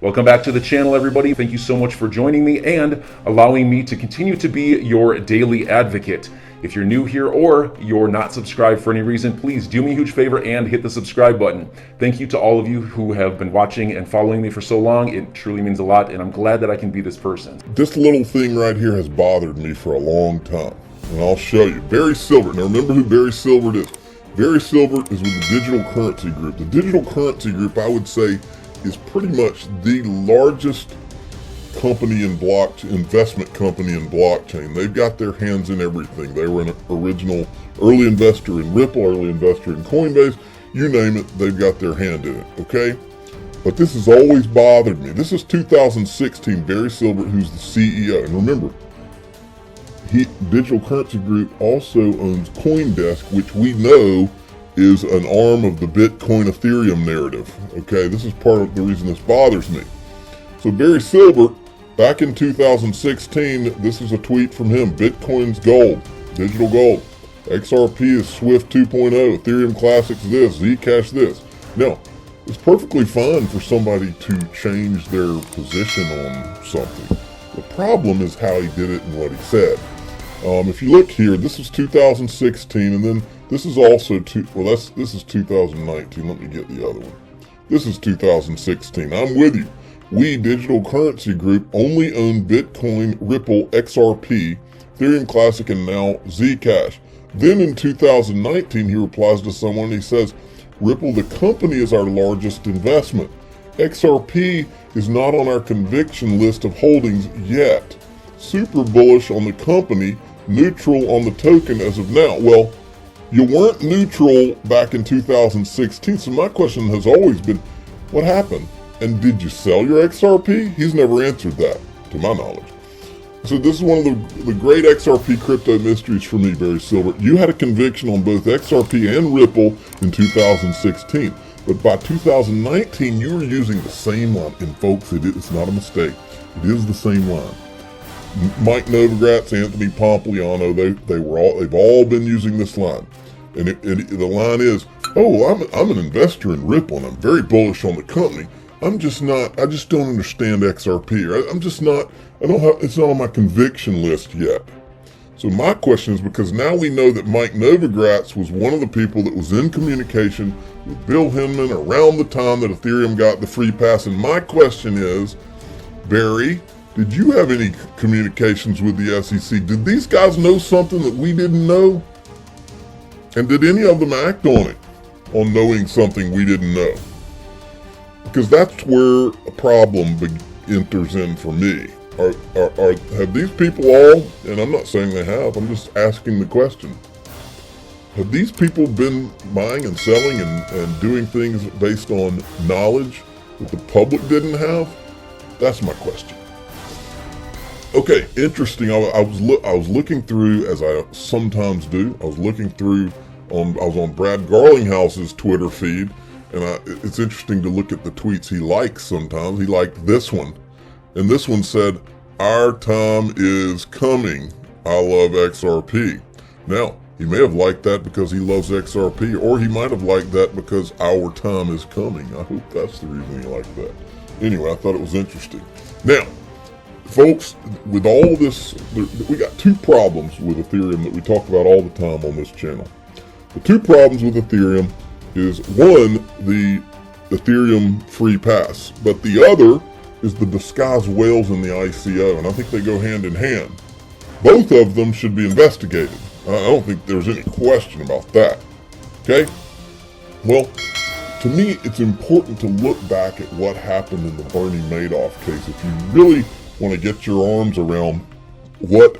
Welcome back to the channel, everybody. Thank you so much for joining me and allowing me to continue to be your daily advocate. If you're new here or you're not subscribed for any reason, please do me a huge favor and hit the subscribe button. Thank you to all of you who have been watching and following me for so long. It truly means a lot, and I'm glad that I can be this person. This little thing right here has bothered me for a long time, and I'll show you. Barry Silbert. Now remember who Barry Silbert is. Barry Silbert is with the Digital Currency Group. The Digital Currency Group, I would say, is pretty much the largest company in investment company in blockchain. They've got their hands in everything. They were an original early investor in Ripple, early investor in Coinbase, you name it, they've got their hand in it, okay? But this has always bothered me. This is 2016, Barry Silbert, who's the CEO. And remember, Digital Currency Group also owns CoinDesk, which we know is an arm of the Bitcoin Ethereum narrative. Okay, this is part of the reason this bothers me. So Barry Silbert, back in 2016, this is a tweet from him. Bitcoin's gold, digital gold. XRP is Swift 2.0, Ethereum Classics this, Zcash this. Now, it's perfectly fine for somebody to change their position on something. The problem is how he did it and what he said. If you look here, this is 2016, and then this is also this is 2019. Let me get the other one. This is 2016. I'm with you. We, Digital Currency Group, only own Bitcoin, Ripple, XRP, Ethereum Classic, and now Zcash. Then in 2019, he replies to someone, he says, Ripple, the company, is our largest investment. XRP is not on our conviction list of holdings yet. Super bullish on the company, neutral on the token as of now. Well, you weren't neutral back in 2016, so my question has always been, what happened? And did you sell your XRP? He's never answered that, to my knowledge. So this is one of the great XRP crypto mysteries for me, Barry Silbert. You had a conviction on both XRP and Ripple in 2016, but by 2019, you were using the same line. And folks, it's not a mistake. It is the same line. Mike Novogratz, Anthony Pompliano, they've all been using this line. And the line is, oh, I'm an investor in Ripple and I'm very bullish on the company. I just don't understand XRP. It's not on my conviction list yet. So my question is, because now we know that Mike Novogratz was one of the people that was in communication with Bill Hinman around the time that Ethereum got the free pass. And my question is, Barry, did you have any communications with the SEC? Did these guys know something that we didn't know? And did any of them act on it, on knowing something we didn't know? Because that's where a problem enters in for me. Have these people all, and I'm not saying they have, I'm just asking the question, have these people been buying and selling and doing things based on knowledge that the public didn't have? That's my question. Okay, interesting. I was looking through, as I sometimes do. I was looking through I was on Brad Garlinghouse's Twitter feed, and it's interesting to look at the tweets he likes sometimes. He liked this one, and this one said, "Our time is coming. I love XRP." Now, he may have liked that because he loves XRP, or he might have liked that because our time is coming. I hope that's the reason he liked that. Anyway, I thought it was interesting. Now, folks, with all this, we got two problems with Ethereum that we talk about all the time on this channel. The two problems with Ethereum is, one, the Ethereum free pass, but the other is the disguised whales in the ICO, and I think they go hand in hand. Both of them should be investigated. I don't think there's any question about that. Okay? Well, to me, it's important to look back at what happened in the Bernie Madoff case. If you really want to get your arms around what,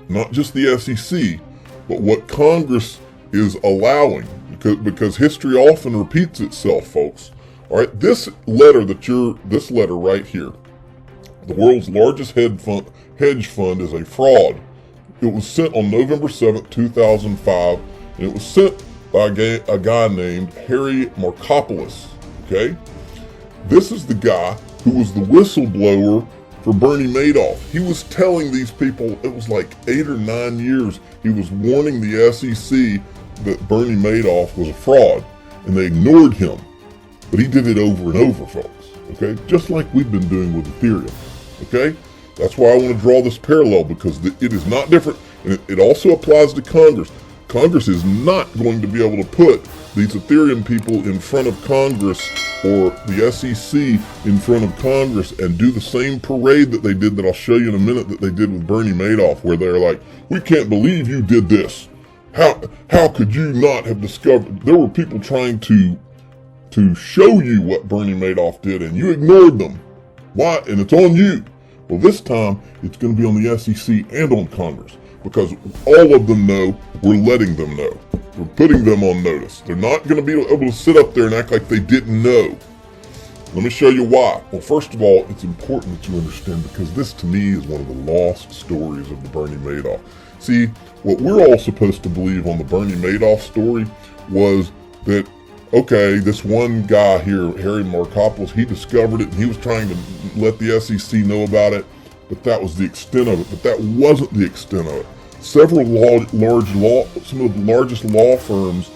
not just the SEC, but what Congress is allowing, because history often repeats itself, folks. All right, this letter right here, the world's largest hedge fund is a fraud. It was sent on November 7th, 2005, and it was sent by a guy named Harry Markopoulos, okay? This is the guy who was the whistleblower for Bernie Madoff. He was telling these people, it was like 8 or 9 years, he was warning the SEC that Bernie Madoff was a fraud, and they ignored him. But he did it over and over, folks. Okay, just like we've been doing with Ethereum. Okay, that's why I want to draw this parallel, because it is not different, and it also applies to Congress. Congress is not going to be able to put these Ethereum people in front of Congress or the SEC in front of Congress and do the same parade that they did, that I'll show you in a minute, that they did with Bernie Madoff, where they're like, we can't believe you did this. How could you not have discovered? There were people trying to show you what Bernie Madoff did, and you ignored them. Why? And it's on you. Well, this time it's going to be on the SEC and on Congress, because all of them know we're letting them know. We're putting them on notice. They're not going to be able to sit up there and act like they didn't know. Let me show you why. Well, first of all, it's important that you understand, because this to me is one of the lost stories of the Bernie Madoff. See, what we're all supposed to believe on the Bernie Madoff story was that, okay, this one guy here, Harry Markopolos, he discovered it and he was trying to let the SEC know about it, but that was the extent of it. But that wasn't the extent of it. Several some of the largest law firms,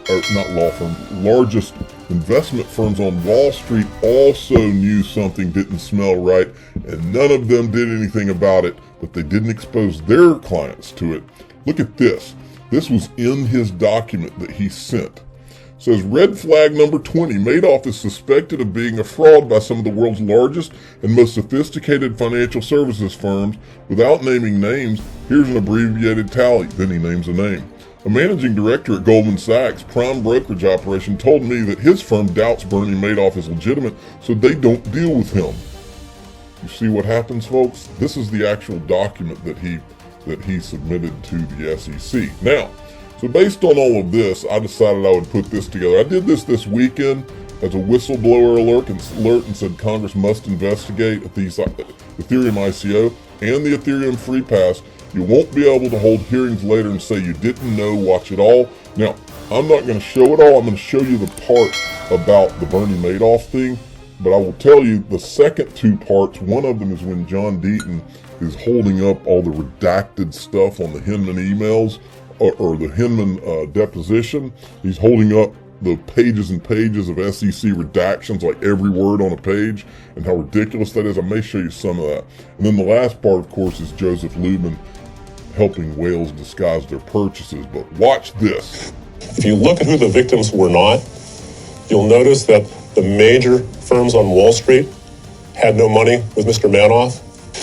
or not law firms, largest investment firms on Wall Street also knew something didn't smell right, and none of them did anything about it, but they didn't expose their clients to it. Look at this. This was in his document that he sent. It says, red flag number 20, Madoff is suspected of being a fraud by some of the world's largest and most sophisticated financial services firms. Without naming names, here's an abbreviated tally. Then he names a name. A managing director at Goldman Sachs' prime brokerage operation told me that his firm doubts Bernie Madoff is legitimate, so they don't deal with him. You see what happens, folks? This is the actual document that he submitted to the SEC. Now, so based on all of this, I decided I would put this together. I did this weekend as a whistleblower alert and said Congress must investigate the Ethereum ICO and the Ethereum Free Pass. You won't be able to hold hearings later and say you didn't know, watch it all. Now, I'm not going to show it all. I'm going to show you the part about the Bernie Madoff thing, but I will tell you the second two parts. One of them is when John Deaton is holding up all the redacted stuff on the Hinman emails, or the Hinman deposition. He's holding up the pages and pages of SEC redactions, like every word on a page, and how ridiculous that is. I may show you some of that. And then the last part, of course, is Joseph Lubin helping whales disguise their purchases. But watch this. If you look at who the victims were not, you'll notice that the major firms on Wall Street had no money with Mr. Madoff.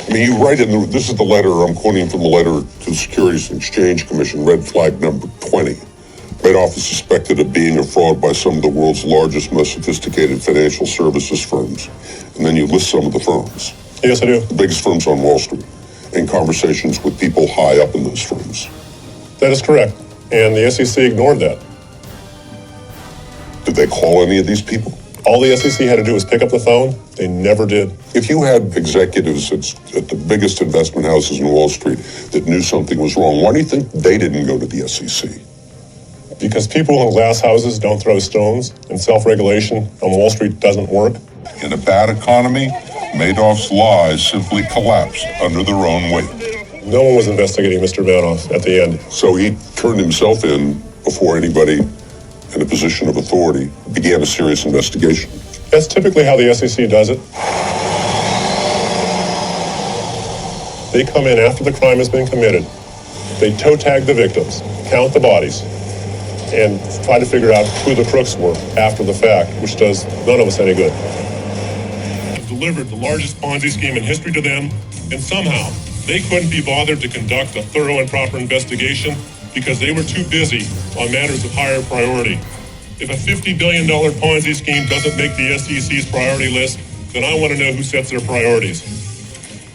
I mean, you write this is the letter, I'm quoting from the letter to the Securities and Exchange Commission, red flag number 20. Madoff is suspected of being a fraud by some of the world's largest, most sophisticated financial services firms. And then you list some of the firms. Yes, I do. The biggest firms on Wall Street, in conversations with people high up in those firms. That is correct. And the SEC ignored that. Did they call any of these people? All the SEC had to do was pick up the phone. They never did. If you had executives at the biggest investment houses in Wall Street that knew something was wrong, why do you think they didn't go to the SEC? Because people in glass houses don't throw stones, and self-regulation on Wall Street doesn't work. In a bad economy, Madoff's lies simply collapsed under their own weight. No one was investigating Mr. Madoff at the end. So he turned himself in before anybody in a position of authority began a serious investigation. That's typically how the SEC does it. They come in after the crime has been committed. They toe tag the victims, count the bodies, and try to figure out who the crooks were after the fact, which does none of us any good. I've delivered the largest Ponzi scheme in history to them, and somehow they couldn't be bothered to conduct a thorough and proper investigation because they were too busy on matters of higher priority. If a $50 billion Ponzi scheme doesn't make the SEC's priority list, then I want to know who sets their priorities.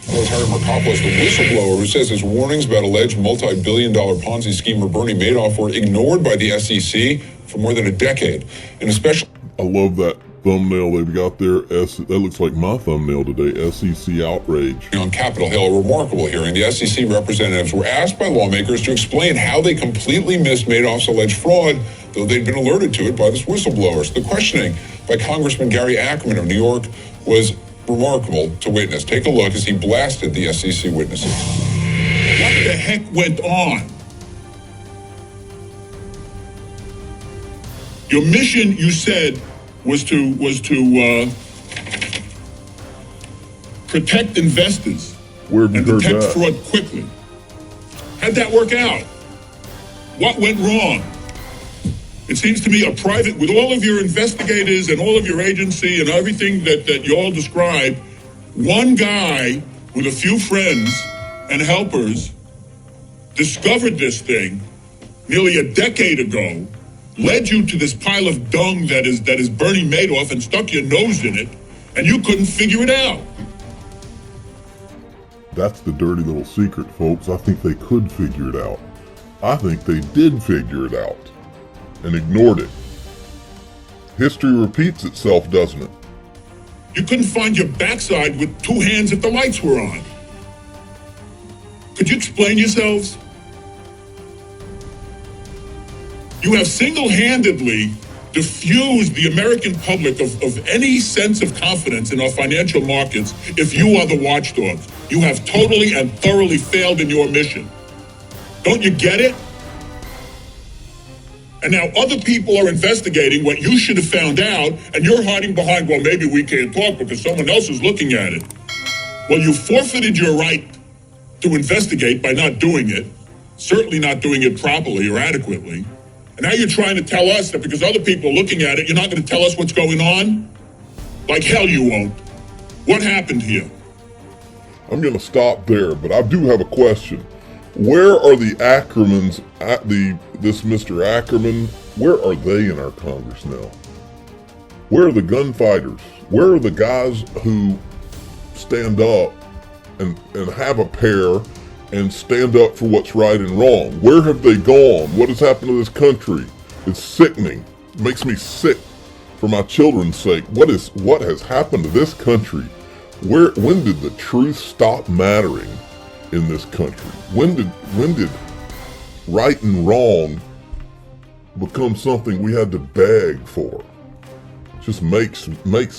That was Harry Markopolos, the whistleblower, who says his warnings about alleged multi-billion-dollar Ponzi scheme for Bernie Madoff were ignored by the SEC for more than a decade, and especially... I love that thumbnail they've got there. That looks like my thumbnail today, SEC outrage. On Capitol Hill, a remarkable hearing, the SEC representatives were asked by lawmakers to explain how they completely missed Madoff's alleged fraud, though they'd been alerted to it by this whistleblower. So the questioning by Congressman Gary Ackerman of New York was remarkable to witness. Take a look as he blasted the SEC witnesses. What the heck went on? Your mission, you said, was to protect investors Where have you and heard detect that? fraud quickly. How'd that work out? What went wrong? It seems to me a private, with all of your investigators and all of your agency and everything that you all described, one guy with a few friends and helpers discovered this thing nearly a decade ago, led you to this pile of dung that is Bernie Madoff, and stuck your nose in it, and you couldn't figure it out. That's the dirty little secret, folks. I think they could figure it out. I think they did figure it out and ignored it. History repeats itself, doesn't it? You couldn't find your backside with two hands if the lights were on. Could you explain yourselves? You have single-handedly diffused the American public of any sense of confidence in our financial markets if you are the watchdogs. You have totally and thoroughly failed in your mission. Don't you get it? And now other people are investigating what you should have found out, and you're hiding behind, well, maybe we can't talk because someone else is looking at it. Well, you forfeited your right to investigate by not doing it, certainly not doing it properly or adequately. And now you're trying to tell us that because other people are looking at it, you're not going to tell us what's going on? Like hell you won't. What happened here? I'm going to stop there, but I do have a question. Where are the Ackermans, this Mr. Ackerman, where are they in our Congress now? Where are the gunfighters? Where are the guys who stand up and have a pair and stand up for what's right and wrong? Where have they gone? What has happened to this country? It's sickening. It makes me sick for my children's sake. What has happened to this country? When did the truth stop mattering in this country? When did right and wrong become something we had to beg for? It just makes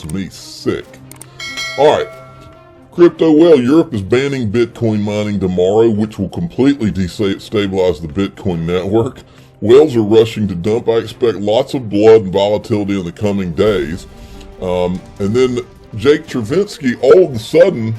me sick. All right. Crypto, well, Europe is banning Bitcoin mining tomorrow, which will completely destabilize the Bitcoin network. Whales are rushing to dump. I expect lots of blood and volatility in the coming days. And then Jake Chervinsky all of a sudden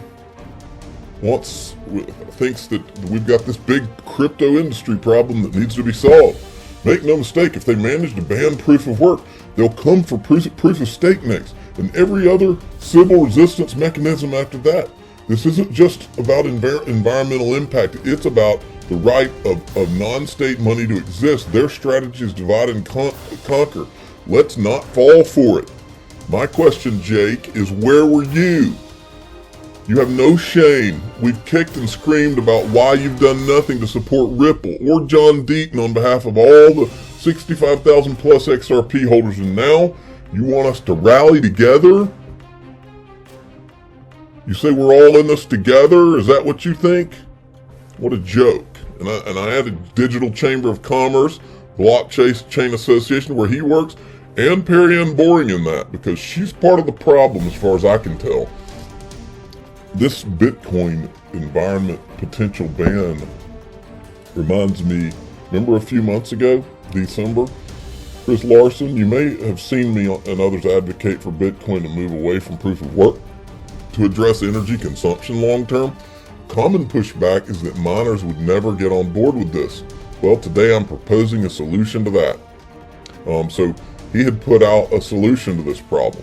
thinks that we've got this big crypto industry problem that needs to be solved. Make no mistake, if they manage to ban proof of work, they'll come for proof of stake next, and every other civil resistance mechanism after that. This isn't just about environmental impact. It's about the right of non-state money to exist. Their strategy is divide and conquer. Let's not fall for it. My question, Jake, is where were you? You have no shame. We've kicked and screamed about why you've done nothing to support Ripple or John Deaton on behalf of all the 65,000 plus XRP holders, and now you want us to rally together? You say we're all in this together? Is that what you think? What a joke. And I added Digital Chamber of Commerce, Blockchain Association where he works, and Perry Ann Boring in that, because she's part of the problem as far as I can tell. This Bitcoin environment potential ban reminds me, remember a few months ago, December? Chris Larson, you may have seen me and others advocate for Bitcoin to move away from proof of work to address energy consumption long term. Common pushback is that miners would never get on board with this. Well, today I'm proposing a solution to that. So he had put out a solution to this problem.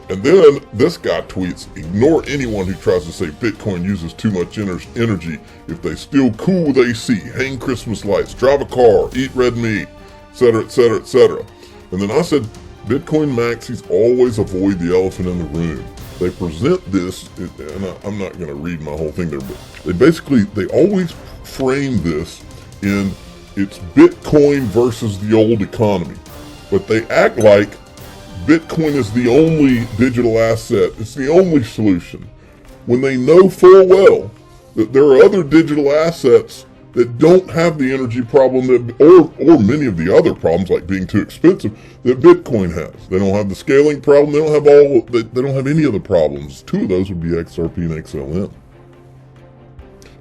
And then this guy tweets, ignore anyone who tries to say Bitcoin uses too much energy if they steal cool with AC, hang Christmas lights, drive a car, eat red meat, etc., etc., etc. And then I said, Bitcoin maxis always avoid the elephant in the room. They present this, and I'm not going to read my whole thing there, but they always frame this in it's Bitcoin versus the old economy. But they act like Bitcoin is the only digital asset, it's the only solution, when they know full well that there are other digital assets that don't have the energy problem or many of the other problems like being too expensive that Bitcoin has. They don't have the scaling problem, they don't have any of the problems. Two of those would be XRP and XLM.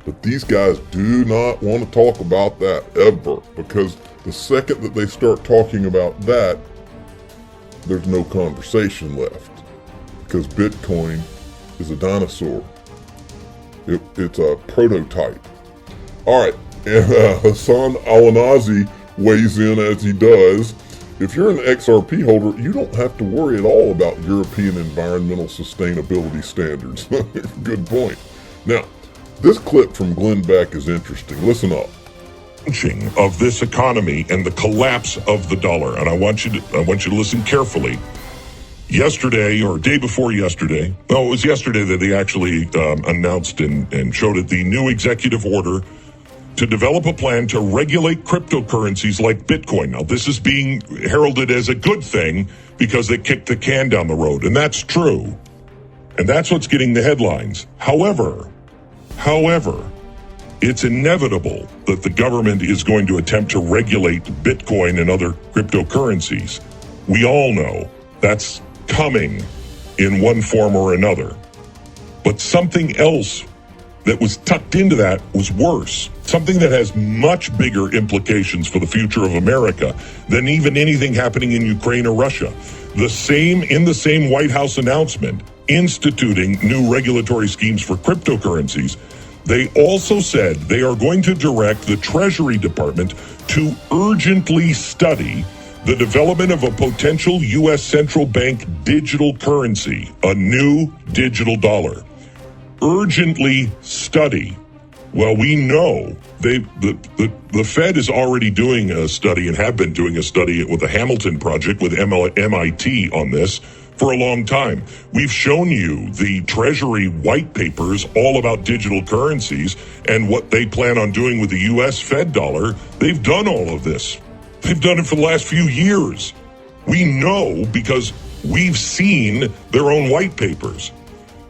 But these guys do not want to talk about that ever, because the second that they start talking about that, there's no conversation left, because Bitcoin is a dinosaur. It's a prototype. All right, and Hassan Al-Anazi weighs in as he does. If you're an XRP holder, you don't have to worry at all about European environmental sustainability standards. Good point. Now, this clip from Glenn Beck is interesting. Listen up. Of this economy and the collapse of the dollar, and I want you to listen carefully. Yesterday, or day before yesterday, no, it was yesterday that they actually announced and showed it, the new executive order to develop a plan to regulate cryptocurrencies like Bitcoin. Now, this is being heralded as a good thing because they kicked the can down the road, and that's true. And that's what's getting the headlines. However, it's inevitable that the government is going to attempt to regulate Bitcoin and other cryptocurrencies. We all know that's coming in one form or another. But something else that was tucked into that was worse. Something that has much bigger implications for the future of America than even anything happening in Ukraine or Russia. In the same White House announcement instituting new regulatory schemes for cryptocurrencies, they also said they are going to direct the Treasury Department to urgently study the development of a potential U.S. central bank digital currency, a new digital dollar. Urgently study. Well, we know the Fed is already doing a study and have been doing a study with the Hamilton Project with MIT on this for a long time. We've shown you the Treasury white papers all about digital currencies and what they plan on doing with the U.S. Fed dollar. They've done all of this. They've done it for the last few years. We know because we've seen their own white papers.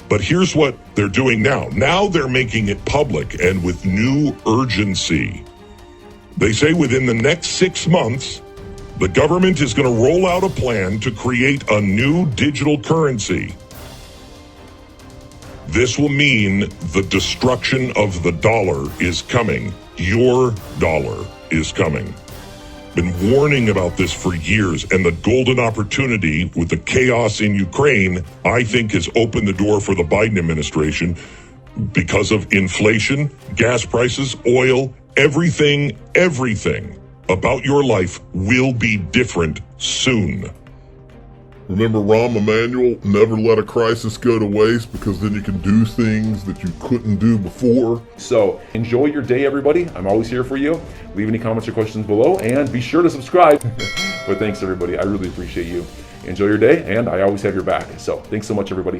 But here's what they're doing now. Now they're making it public and with new urgency. They say within the next 6 months, the government is going to roll out a plan to create a new digital currency. This will mean the destruction of the dollar is coming. Your dollar is coming. Been warning about this for years, and the golden opportunity with the chaos in Ukraine, I think, has opened the door for the Biden administration because of inflation, gas prices, oil, everything about your life will be different soon. Remember Rahm Emanuel, never let a crisis go to waste, because then you can do things that you couldn't do before. So enjoy your day, everybody. I'm always here for you. Leave any comments or questions below, and be sure to subscribe. But thanks, everybody. I really appreciate you. Enjoy your day, and I always have your back. So thanks so much, everybody.